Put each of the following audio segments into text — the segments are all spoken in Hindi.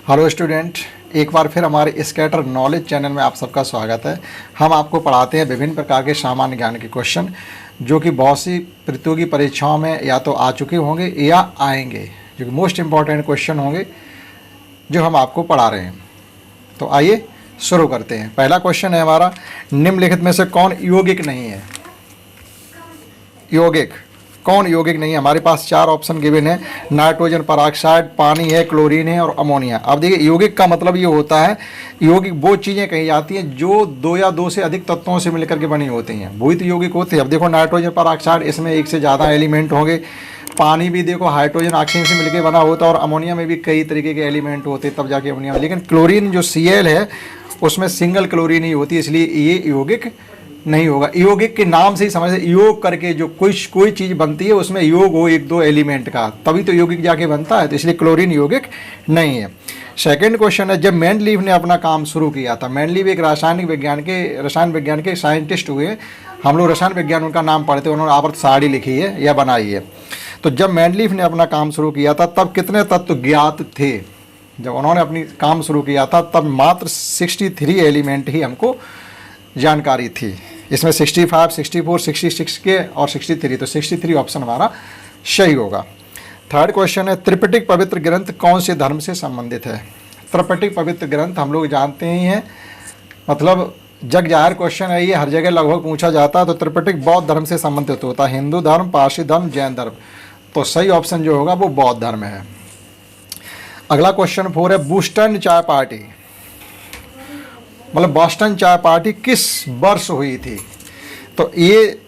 हेलो स्टूडेंट, एक बार फिर हमारे स्कैटर नॉलेज चैनल में आप सबका स्वागत है। हम आपको पढ़ाते हैं विभिन्न प्रकार के सामान्य ज्ञान के क्वेश्चन जो कि बहुत सी प्रतियोगी परीक्षाओं में या तो आ चुके होंगे या आएंगे, जो कि मोस्ट इम्पॉर्टेंट क्वेश्चन होंगे जो हम आपको पढ़ा रहे हैं। तो आइए शुरू करते हैं। पहला क्वेश्चन है हमारा, निम्नलिखित में से कौन यौगिक नहीं है? यौगिक कौन यौगिक नहीं है? हमारे पास चार ऑप्शन गिवन है, नाइट्रोजन परऑक्साइड, पानी है, क्लोरीन है और अमोनिया। अब देखिए, यौगिक का मतलब ये होता है, यौगिक वो चीज़ें कही जाती हैं जो दो या दो से अधिक तत्वों से मिलकर के बनी होती हैं, वही तो यौगिक होते हैं। अब देखो, नाइट्रोजन परऑक्साइड, इसमें एक से ज़्यादा एलिमेंट होंगे। पानी भी देखो हाइड्रोजन ऑक्सीजन से मिलकर बना होता है और अमोनिया में भी कई तरीके के एलिमेंट होते हैं, तब जाके अमोनिया। लेकिन क्लोरीन जो Cl है उसमें सिंगल क्लोरीन ही होती है, इसलिए ये यौगिक नहीं होगा। यौगिक के नाम से ही समझ, योग करके जो कोई चीज़ बनती है उसमें योग हो एक दो एलिमेंट का, तभी तो यौगिक जाके बनता है, तो इसलिए क्लोरीन यौगिक नहीं है। सेकंड क्वेश्चन है, जब मेंडलीव ने अपना काम शुरू किया था, मेंडलीव एक रसायन विज्ञान के साइंटिस्ट हुए, हम लोग रसायन विज्ञान उनका नाम पढ़ते हैं, उन्होंने आवर्त सारणी लिखी है या बनाई है। तो जब मेंडलीव ने अपना काम शुरू किया था तब कितने तत्व ज्ञात थे? जब उन्होंने अपनी काम शुरू किया था तब मात्र 63 एलिमेंट ही हमको जानकारी थी। इसमें 65, 64, 66 के और 63, तो 63 ऑप्शन हमारा सही होगा। थर्ड क्वेश्चन है, त्रिपिटक पवित्र ग्रंथ कौन से धर्म से संबंधित है? त्रिपिटक पवित्र ग्रंथ हम लोग जानते ही हैं, मतलब जग जाहिर क्वेश्चन है ये, हर जगह लगभग पूछा जाता है। तो त्रिपिटक बौद्ध धर्म से संबंधित होता है, हिंदू धर्म, पारसी धर्म, जैन धर्म। तो सही ऑप्शन जो होगा वो बौद्ध धर्म है। अगला क्वेश्चन 4 है, बोस्टन चाय पार्टी, मतलब बोस्टन चाय पार्टी किस वर्ष हुई थी? तो ये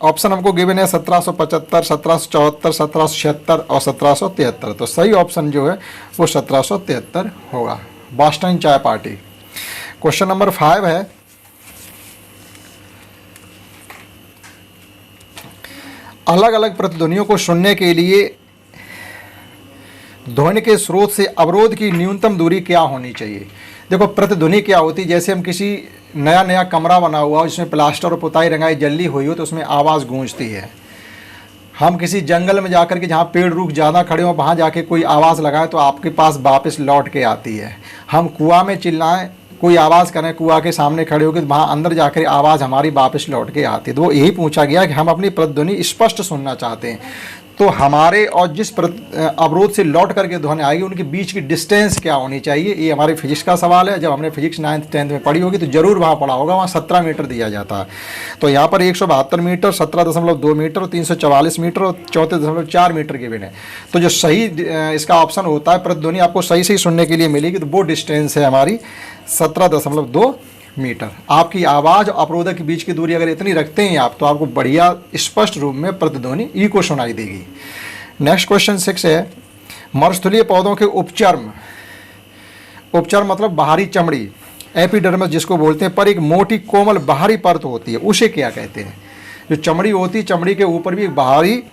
ऑप्शन हमको गिवन है 1775, 1774, 1776 और 1773। तो सही ऑप्शन जो है वो 1773 होगा, बोस्टन चाय पार्टी। क्वेश्चन नंबर 5 है, अलग अलग प्रतिध्वनियों को सुनने के लिए ध्वनि के स्रोत से अवरोध की न्यूनतम दूरी क्या होनी चाहिए? देखो, प्रतिध्वनि क्या होती है, जैसे हम किसी नया कमरा बना हुआ हो जिसमें प्लास्टर और पुताई रंगाई जल्दी हुई हो तो उसमें आवाज़ गूंजती है। हम किसी जंगल में जाकर के जहाँ पेड़ रुख ज़्यादा खड़े हो वहाँ जाके कोई आवाज़ लगाएं तो आपके पास वापस लौट के आती है। हम कुआं में चिल्लाएं, कोई आवाज़ करें कुआं के सामने खड़े होकर, वहाँ अंदर जाकर आवाज़ हमारी वापस लौट के आती है। तो वो यही पूछा गया कि हम अपनी प्रतिध्वनि स्पष्ट सुनना चाहते हैं, तो हमारे और जिस अवरोध से लौट करके ध्वनि आएगी उनके बीच की डिस्टेंस क्या होनी चाहिए? ये हमारे फिजिक्स का सवाल है। जब हमने फिजिक्स 9th 10th में पढ़ी होगी तो जरूर वहाँ पढ़ा होगा, वहाँ 17 मीटर दिया जाता है। तो यहाँ पर 172 मीटर, 17.2 मीटर, 344 मीटर और 34.4 मीटर के बिन है। तो जो सही इसका ऑप्शन होता है, प्रतिध्वनि आपको सही सही सुनने के लिए मिलेगी, तो वो डिस्टेंस है हमारी 17.2 मीटर। आपकी आवाज़ और अवरोधक के बीच की दूरी अगर इतनी रखते हैं आप, तो आपको बढ़िया स्पष्ट रूप में प्रतिध्वनि इको सुनाई देगी। नेक्स्ट क्वेश्चन 6 है, मरुस्थलीय पौधों के उपचर्म मतलब बाहरी चमड़ी, एपिडर्मिस जिसको बोलते हैं, पर एक मोटी कोमल बाहरी परत होती है, उसे क्या कहते हैं? जो चमड़ी होती है, चमड़ी के ऊपर भी एक बाहरी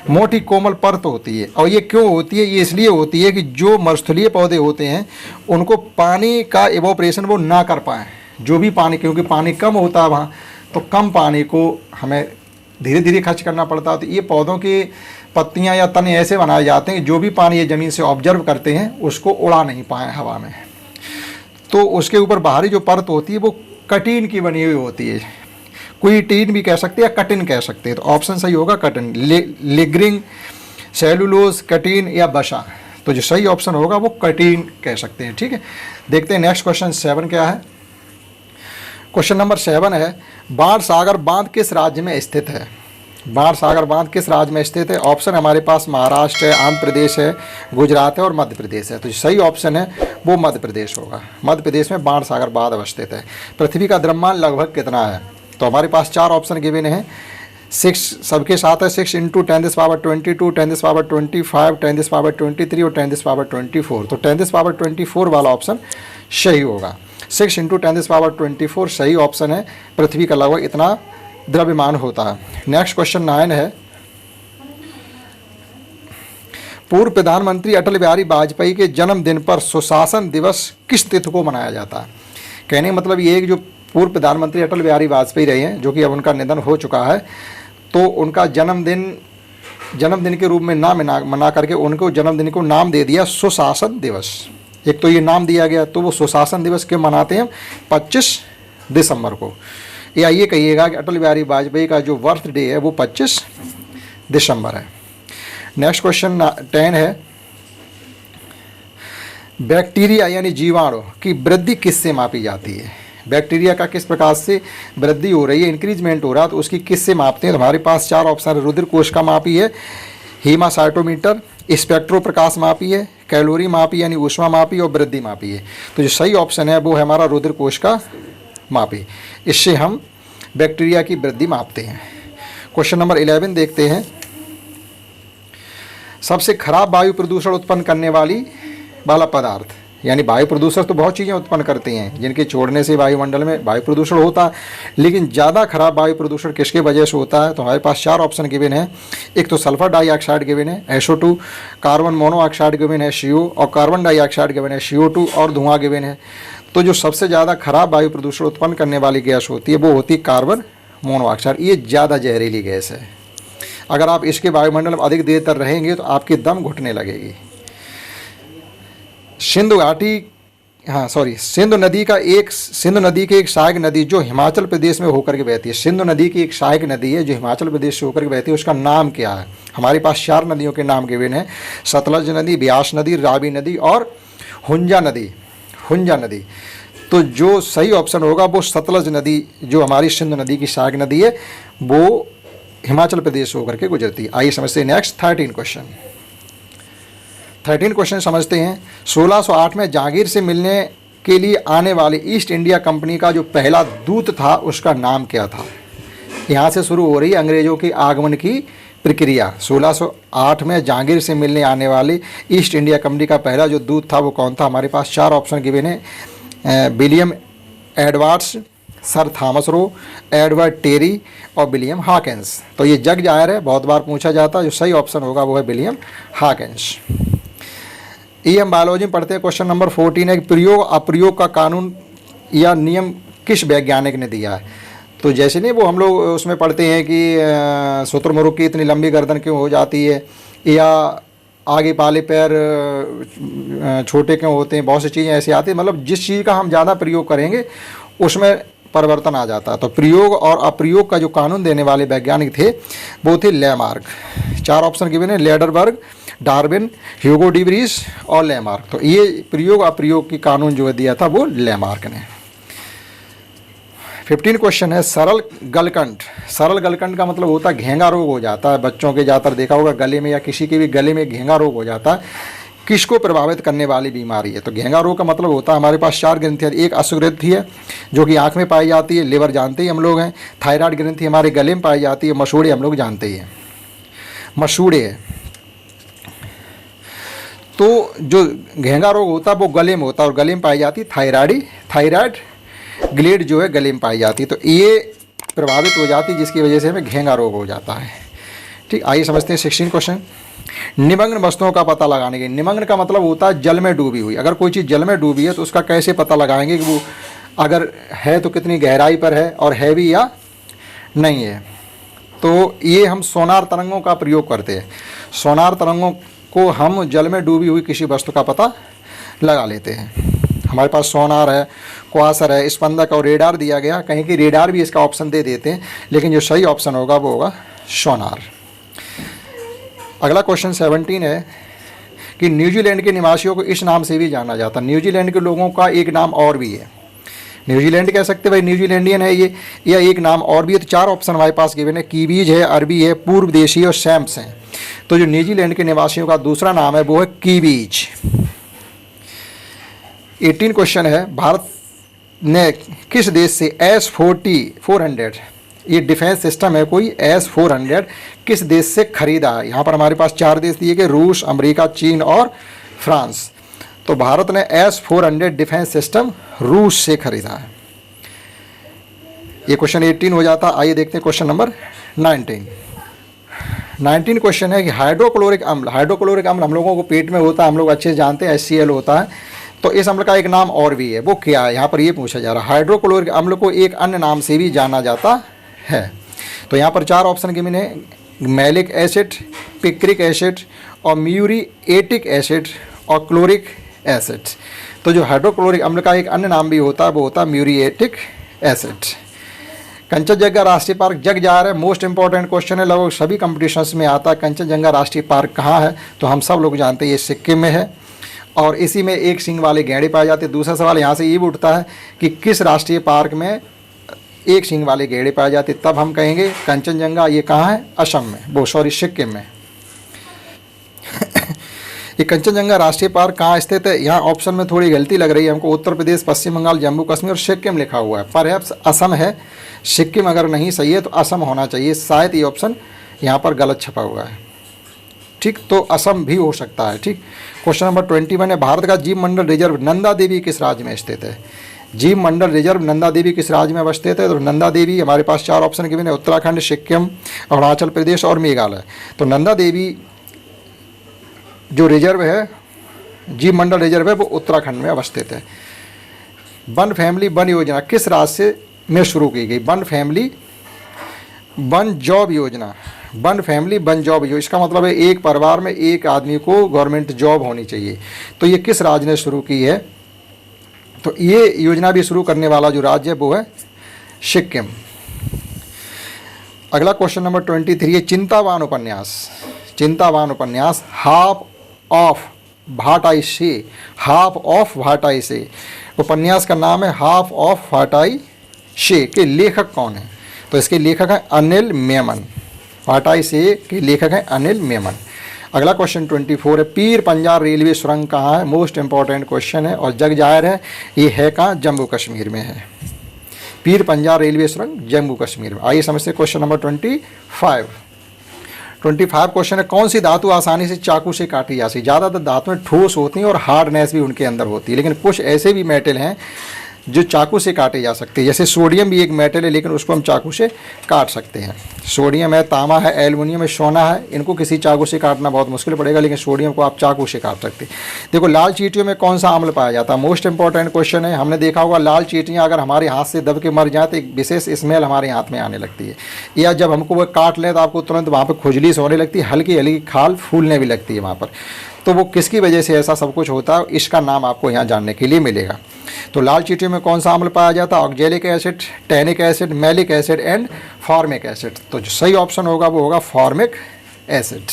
मोटी कोमल परत होती है। और ये क्यों होती है? ये इसलिए होती है कि जो मरुस्थलीय पौधे होते हैं उनको पानी का इवोपरेशन वो ना कर पाएँ। जो भी पानी, क्योंकि पानी कम होता है वहाँ, तो कम पानी को हमें धीरे धीरे खर्च करना पड़ता है। तो ये पौधों की पत्तियाँ या तने ऐसे बनाए जाते हैं कि जो भी पानी ये ज़मीन से ऑब्जर्व करते हैं उसको उड़ा नहीं पाए हवा में। तो उसके ऊपर बाहरी जो परत होती है वो कटिन की बनी हुई होती है, कोई टीन भी कह सकते हैं या कटिन कह सकते हैं। तो ऑप्शन सही होगा कटिन, लिग्रिंग, सेलुलोज, कटिन या बसा। तो जो सही ऑप्शन होगा वो कटिन कह सकते हैं। ठीक है, देखते हैं नेक्स्ट क्वेश्चन 7 क्या है। क्वेश्चन नंबर 7 है, बाण सागर बांध किस राज्य में स्थित है? बाण सागर बांध किस राज्य में स्थित है? ऑप्शन हमारे पास महाराष्ट्र है, आंध्र प्रदेश है, गुजरात है और मध्य प्रदेश है। तो सही ऑप्शन है वो मध्य प्रदेश होगा। मध्य प्रदेश में बाण सागर बांध अवस्थित है। पृथ्वी का द्रव्यमान लगभग कितना है? तो हमारे पास 4 ऑप्शन गिवन हैं, 6 सबके साथ है, 6 × 10⁻22, 10⁻25, 10⁻23 और 10⁻24। तो 10⁻24 वाला ऑप्शन सही होगा। 6 × 10⁻24 सही ऑप्शन है। पृथ्वी का लगभग इतना द्रव्यमान होता है। नेक्स्ट क्वेश्चन 9 है, पूर्व प्रधानमंत्री अटल बिहारी वाजपेयी के जन्मदिन पर सुशासन दिवस किस तिथि को मनाया जाता है? कहने का मतलब ये है कि जो पूर्व प्रधानमंत्री अटल बिहारी वाजपेयी रहे हैं, जो कि अब उनका निधन हो चुका है, तो उनका जन्मदिन के रूप में ना मना करके उनको जन्मदिन को नाम दे दिया सुशासन दिवस। एक तो ये नाम दिया गया, तो वो सुशासन दिवस क्यों मनाते हैं 25 दिसंबर को। या ये कहिएगा कि अटल बिहारी वाजपेयी का जो बर्थडे है वो 25 दिसंबर है। नेक्स्ट क्वेश्चन 10 है, बैक्टीरिया यानी जीवाणु की वृद्धि किससे मापी जाती है? बैक्टीरिया का किस प्रकार से वृद्धि हो रही है, इंक्रीजमेंट हो रहा है, तो उसकी किससे मापते हैं? तो हमारे पास 4 ऑप्शन है। रुधिर कोश का मापी है, हीमासाइटोमीटर, स्पेक्ट्रो प्रकाश मापी है, कैलोरी मापी यानी ऊष्मा मापी और वृद्धि मापी है। तो जो सही ऑप्शन है वो है हमारा रुधिर कोश का मापी। इससे हम बैक्टीरिया की वृद्धि मापते हैं। क्वेश्चन नंबर 11 देखते हैं, सबसे खराब वायु प्रदूषण उत्पन्न करने वाला पदार्थ, यानी वायु प्रदूषण तो बहुत चीज़ें उत्पन्न करती हैं जिनके छोड़ने से वायुमंडल में वायु प्रदूषण होता है, लेकिन ज़्यादा खराब वायु प्रदूषण किसके वजह से होता है? तो हमारे पास 4 ऑप्शन गिवन है। एक तो सल्फर डाइऑक्साइड गिवन है SO2, कार्बन मोनोऑक्साइड गिवन है CO, और कार्बन डाइऑक्साइड गिवन है CO2, और धुआं गिवन है। तो जो सबसे ज़्यादा खराब वायु प्रदूषण उत्पन्न करने वाली गैस होती है वो होती है कार्बन मोनोऑक्साइड। ये ज़्यादा जहरीली गैस है, अगर आप इसके वायुमंडल में अधिक देर तक रहेंगे तो आपकी दम घुटने लगेगी। सिंधु नदी की एक सहायक नदी जो हिमाचल प्रदेश में होकर के बहती है। सिंधु नदी की एक सहायक नदी है जो हिमाचल प्रदेश से होकर के बहती है, उसका नाम क्या है? हमारे पास 4 नदियों के नाम गिवन हैं, सतलज नदी, ब्यास नदी, रावी नदी और हुंजा नदी। तो जो सही ऑप्शन होगा वो सतलज नदी, जो हमारी सिंधु नदी की सहायक नदी है, वो हिमाचल प्रदेश होकर के गुजरती है। आइए समझते हैं नेक्स्ट 13 क्वेश्चन समझते हैं। 1608 में जहांगीर से मिलने के लिए आने वाले ईस्ट इंडिया कंपनी का जो पहला दूत था उसका नाम क्या था? यहाँ से शुरू हो रही है अंग्रेजों के आगमन की प्रक्रिया। 1608 में जहांगीर से मिलने आने वाले ईस्ट इंडिया कंपनी का पहला जो दूत था वो कौन था? हमारे पास 4 ऑप्शन गिवन है, William Edwards, Sir Thomas Roe, Edward Terry और विलियम हॉकिंस। तो ये जग जाहिर है, बहुत बार पूछा जाता है। जो सही ऑप्शन होगा वो है विलियम हॉकिंस। ये हम बायोलॉजी में पढ़ते हैं। क्वेश्चन नंबर 14 है कि प्रयोग अप्रयोग का कानून या नियम किस वैज्ञानिक ने दिया है? तो जैसे नहीं वो हम लोग उसमें पढ़ते हैं कि शुतुरमुर्ग की इतनी लंबी गर्दन क्यों हो जाती है, या आगे पाले पैर छोटे क्यों होते हैं, बहुत सी चीज़ें ऐसी आती हैं। मतलब जिस चीज़ का हम ज़्यादा प्रयोग करेंगे उसमें परिवर्तन आ जाता है। तो प्रयोग और अप्रयोग का जो कानून देने वाले वैज्ञानिक थे वो थे लेमार्क। 4 ऑप्शन गिवन है, Lederberg, Darwin, Hugo de Vries और लेमार्क। तो ये प्रयोग अप्रयोग की कानून जो दिया था वो लेमार्क ने। 15 क्वेश्चन है, सरल गलकंठ का मतलब होता है घेंगा रोग हो जाता है। बच्चों के ज़्यादातर देखा होगा गले में या किसी के भी गले में घेंगा रोग हो जाता है। किसको प्रभावित करने वाली बीमारी है? तो घेंगा रोग का मतलब होता है, हमारे पास 4 ग्रंथियाँ। एक अश्वग्रंथि है जो कि आँख में पाई जाती है, लिवर जानते ही हम लोग हैं। थायराइड ग्रंथि हमारे गले में पाई जाती है, मसूड़े हम लोग जानते ही हैं, मसूड़े है। तो जो घेंगा रोग होता है वो गले में होता है और गले में पाई जाती है थायराइड ग्लैंड जो है गले में पाई जाती है। तो ये प्रभावित हो जाती है जिसकी वजह से हमें घेंगा रोग हो जाता है। ठीक, आइए समझते हैं 16 क्वेश्चन। निमग्न वस्तुओं का पता लगाने के। निमग्न का मतलब होता है जल में डूबी हुई। अगर कोई चीज़ जल में डूबी है तो उसका कैसे पता लगाएंगे कि वो अगर है तो कितनी गहराई पर है और है भी या नहीं है? तो ये हम सोनार तरंगों का प्रयोग करते हैं। सोनार तरंगों को हम जल में डूबी हुई किसी वस्तु का पता लगा लेते हैं। हमारे पास सोनार है, क्वासर है, स्पंदक और रेडार दिया गया। कहीं की रेडार भी इसका ऑप्शन दे देते हैं, लेकिन जो सही ऑप्शन होगा वो होगा सोनार। अगला क्वेश्चन 17 है कि न्यूजीलैंड के निवासियों को इस नाम से भी जाना जाता है। न्यूजीलैंड के लोगों का एक नाम और भी है, न्यूजीलैंड कह सकते भाई, न्यूजीलैंडियन है ये, या एक नाम और भी है। तो 4 ऑप्शन हमारे पास गिवन है, कीवीज है, अरबी है, पूर्व देशी और सैम्स हैं। तो जो न्यूजीलैंड के निवासियों का दूसरा नाम है वो है कीवीज। 18 क्वेश्चन है, भारत ने किस देश से S-400 ये डिफेंस सिस्टम है कोई, S-400 किस देश से खरीदा है? यहाँ पर हमारे पास 4 देश दिए गए, रूस, अमेरिका, चीन और फ्रांस। तो भारत ने S-400 डिफेंस सिस्टम रूस से खरीदा है। ये क्वेश्चन 18 हो जाता। आइए देखते हैं क्वेश्चन नंबर 19 क्वेश्चन है कि हाइड्रोक्लोरिक अम्ल हम लोगों को पेट में होता है, हम लोग अच्छे से जानते हैं, HCl होता है। तो इस अम्ल का एक नाम और भी है, वो क्या है? यहाँ पर ये पूछा जा रहा है। हाइड्रोक्लोरिक अम्ल को एक अन्य नाम से भी जाना जाता है। तो यहाँ पर 4 ऑप्शन गिवन है, मैलिक एसिड, पिक्रिक एसिड और म्यूरिएटिक एसिड और क्लोरिक एसिड। तो जो हाइड्रोक्लोरिक अम्ल का एक अन्य नाम भी होता है वो होता है म्यूरिएटिक एसिड। कंचनजंगा राष्ट्रीय पार्क जग जा रहा है, मोस्ट इंपॉर्टेंट क्वेश्चन है, लगभग सभी कंपटीशंस में आता है। कंचनजंगा राष्ट्रीय पार्क कहाँ है? तो हम सब लोग जानते हैं ये सिक्किम में है और इसी में एक सींग वाले गैंडे पाए जाते हैं। दूसरा सवाल यहाँ से ये भी उठता है कि किस राष्ट्रीय पार्क में एक सींग वाले गैंडे पाए जाते, तब हम कहेंगे कंचनजंगा। ये कहाँ है? असम में, वो सॉरी सिक्किम में। ये कंचनजंगा राष्ट्रीय पार्क कहाँ स्थित है? यहाँ ऑप्शन में थोड़ी गलती लग रही है हमको, उत्तर प्रदेश, पश्चिम बंगाल, जम्मू कश्मीर और सिक्किम लिखा हुआ है। परहैप्स असम है, सिक्किम अगर नहीं सही है तो असम होना चाहिए, शायद ये ऑप्शन यहाँ पर गलत छपा हुआ है। ठीक, तो असम भी हो सकता है। ठीक, क्वेश्चन नंबर 21 है, भारत का जीव मंडल रिजर्व नंदा देवी किस राज्य में स्थित है? जीव मंडल रिजर्व नंदा देवी किस राज्य में अवस्थित है? तो नंदा देवी हमारे पास 4 ऑप्शन गिवन है, उत्तराखंड, सिक्किम, अरुणाचल प्रदेश और मेघालय। तो नंदा देवी जो रिजर्व है, जीव मंडल रिजर्व है, वो उत्तराखंड में अवस्थित है। वन फैमिली वन योजना किस राज्य में शुरू की गई? वन फैमिली वन जॉब योजना, वन फैमिली वन जॉब योजना, इसका मतलब है एक परिवार में एक आदमी को गवर्नमेंट जॉब होनी चाहिए। तो ये किस राज्य ने शुरू की है? तो ये योजना भी शुरू करने वाला जो राज्य है वो है सिक्किम। अगला क्वेश्चन नंबर 23 है, चिंतावान उपन्यास, चिंतावान उपन्यास हाफ ऑफ भाटाई से, हाफ ऑफ भाटाई से उपन्यास का नाम है हाफ ऑफ भाटाई से के लेखक कौन है? तो इसके लेखक हैं अनिल मेमन। भाटाई से के लेखक हैं अनिल मेमन। अगला क्वेश्चन 24 है, पीर पंजाल रेलवे सुरंग कहाँ है? मोस्ट इंपॉर्टेंट क्वेश्चन है और जग जाहिर है ये है कहाँ? जम्मू कश्मीर में है। पीर पंजाल रेलवे सुरंग जम्मू कश्मीर में। आइए समझते हैं क्वेश्चन नंबर 25 क्वेश्चन है, कौन सी धातु आसानी से चाकू से काटी जा सकती? ज़्यादातर धातुएं ठोस होती हैं और हार्डनेस भी उनके अंदर होती है, लेकिन कुछ ऐसे भी मेटल हैं जो चाकू से काटे जा सकते हैं। जैसे सोडियम भी एक मेटल है लेकिन उसको हम चाकू से काट सकते हैं। सोडियम है, तांबा है, एल्युमिनियम है, सोना है, इनको किसी चाकू से काटना बहुत मुश्किल पड़ेगा, लेकिन सोडियम को आप चाकू से काट सकते हैं। देखो, लाल चींटियों में कौन सा अम्ल पाया जाता है? मोस्ट इंपॉर्टेंट क्वेश्चन है। हमने देखा होगा लाल चींटियाँ अगर हमारे हाथ से दब के मर जाए तो एक विशेष स्मेल हमारे हाथ में आने लगती है, या जब हमको वो काट लें तो आपको तुरंत वहाँ पर खुजली से होने लगती है, हल्की हल्की खाल फूलने भी लगती है वहाँ पर। तो वो किसकी वजह से ऐसा सब कुछ होता है, इसका नाम आपको यहाँ जानने के लिए मिलेगा। तो लाल चींटियों में कौन सा अम्ल पाया जाता है? Oxalic acid, tannic acid, malic acid and formic acid. तो जो सही ऑप्शन होगा वो होगा फॉर्मिक एसिड।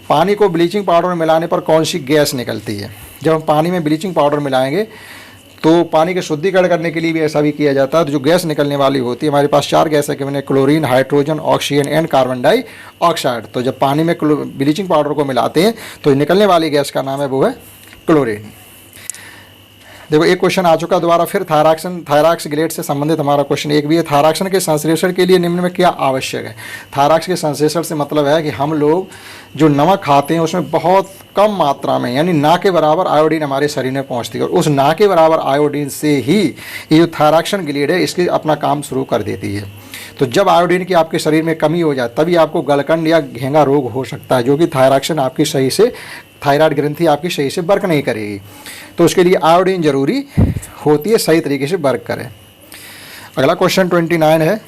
पानी को ब्लीचिंग पाउडर में मिलाने पर कौन सी गैस निकलती है? जब हम पानी में ब्लीचिंग पाउडर मिलाएंगे तो पानी के शुद्धिकरण करने के लिए भी ऐसा भी किया जाता है। तो जो गैस निकलने वाली होती है, हमारे पास 4 गैस है कि मैंने chlorine, hydrogen, oxygen and carbon dioxide. तो जब पानी में ब्लीचिंग पाउडर को मिलाते हैं तो निकलने वाली गैस का नाम है वो है क्लोरीन। देखो, एक क्वेश्चन आ चुका दोबारा फिर, थायरॉक्स ग्लेड से संबंधित हमारा क्वेश्चन एक भी है, थायरॉक्सन के संश्लेषण के लिए निम्न में क्या आवश्यक है? थायरॉक्स के संश्लेषण से मतलब है कि हम लोग जो नमक खाते हैं उसमें बहुत कम मात्रा में, यानी ना के बराबर आयोडीन हमारे शरीर में पहुंचती है, और उस ना के बराबर आयोडीन से ही ये जो थायरॉक्सन ग्लेड है इसकी अपना काम शुरू कर देती है। तो जब आयोडीन की आपके शरीर में कमी हो जाए तभी आपको गलकंड या घेंगा रोग हो सकता है, जो कि थायरॉक्सन आपकी सही से, थायराइड ग्रंथि आपकी सही से वर्क नहीं करेगी। तो उसके लिए आयोडीन जरूरी होती है, सही तरीके से वर्क करें। अगला क्वेश्चन 29 है,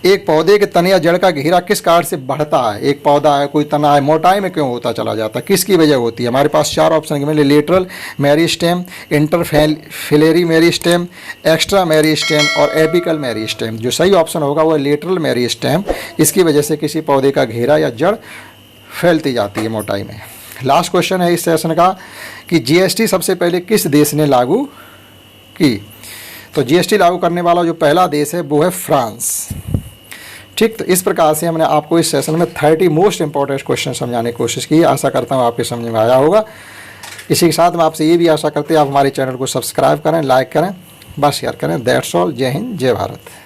एक पौधे के तने या जड़ का घेरा किस कारण से बढ़ता है? एक पौधा है, कोई तना है, मोटाई में क्यों होता चला जाता है, किसकी वजह होती है? हमारे पास 4 ऑप्शन में lateral meristem, intercalary meristem, extra meristem और एपिकल मेरिस्टेम। जो सही ऑप्शन होगा वो है लेटरल मेरिस्टेम। इसकी वजह से किसी पौधे का घेरा या जड़ फैलती जाती है मोटाई में। लास्ट क्वेश्चन है इस सेशन का कि जीएसटी सबसे पहले किस देश ने लागू की? तो जीएसटी लागू करने वाला जो पहला देश है वो है फ्रांस। ठीक, तो इस प्रकार से हमने आपको इस सेशन में 30 मोस्ट इंपॉर्टेंट क्वेश्चन समझाने की कोशिश की। आशा करता हूँ आपके समझ में आया होगा। इसी के साथ मैं आपसे ये भी आशा करते हैं आप हमारे चैनल को सब्सक्राइब करें, लाइक करें, बस शेयर करें। That's all. जय हिंद, जय भारत।